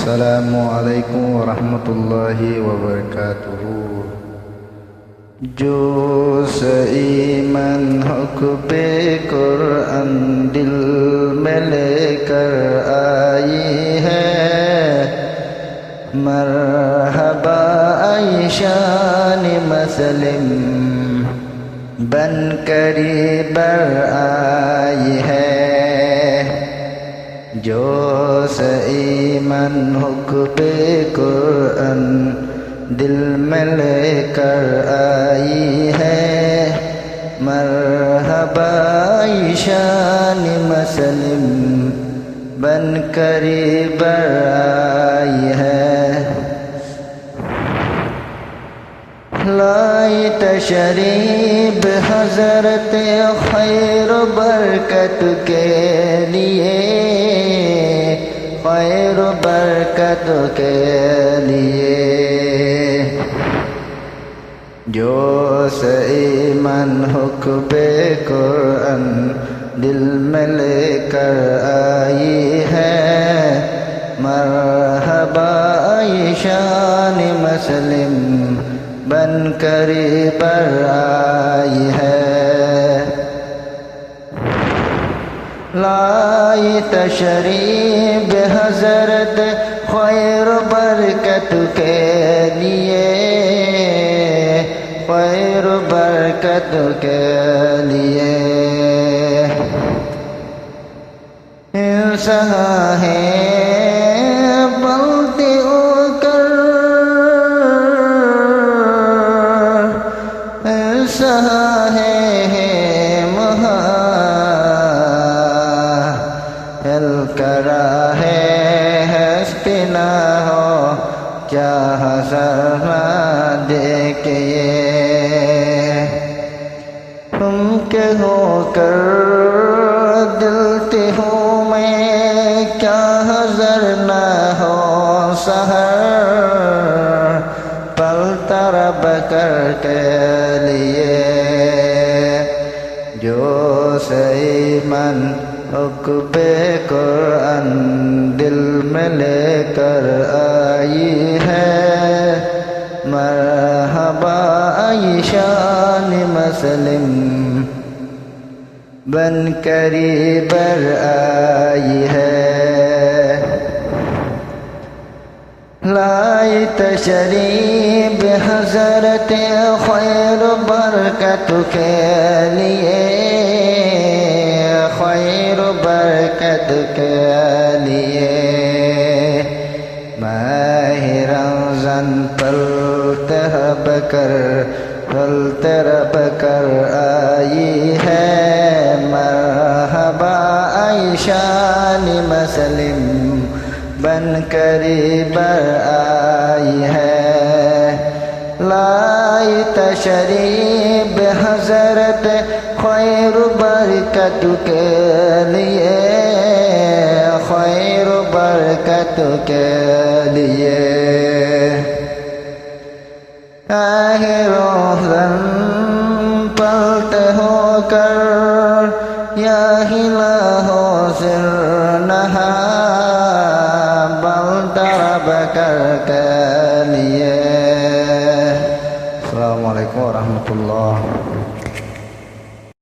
Assalamualaikum warahmatullahi wabarakatuh. जो ईमान हक पे कुरान दिल में लेकर आई है, मरहबा आयशान मसलिम बन करीबर आई है। जो ईमान हक पे कुरान दिल में लेकर आई है, मरहबा ईशान मसलिम बन करीबर आई है। लाई तशरीब हज़रत खैर बरकत के लिए, खैर बरकत के लिए। जो ईमान हुक्बे कुरान दिल में लेकर आई है, मरहबा आयशान मसलिम बन करीबर आई है। लाई तशरीब हज़रत खैर बरकत के लिए, खैर बरकत के लिए। इंसान है बलते होकर, इंसान है महाल करा है हस्ती ना हो क्या हसना देखे तुम के हो कर दिलते हो मैं क्या हज़र ना हो सहर पल तरब कर के लिए। जो ईमान हुक्बे कुरान दिल में लेकर आई है, मरहबा आयशान मसलिम बन करीबर आई है। लाई तशरीब हज़रत खैर बरकत के लिए, खैर बरकत के लिए। माह रमज़ान पल तरब कर आई है, मरहबा आयशान मसलिम बन करीबर आई है। लाई तशरीब हज़रत खैर बरकत के लिए, खैर बरकत के लिए। रोज़न पलते होकर या हिला हो सिर नहा बल तरब कर के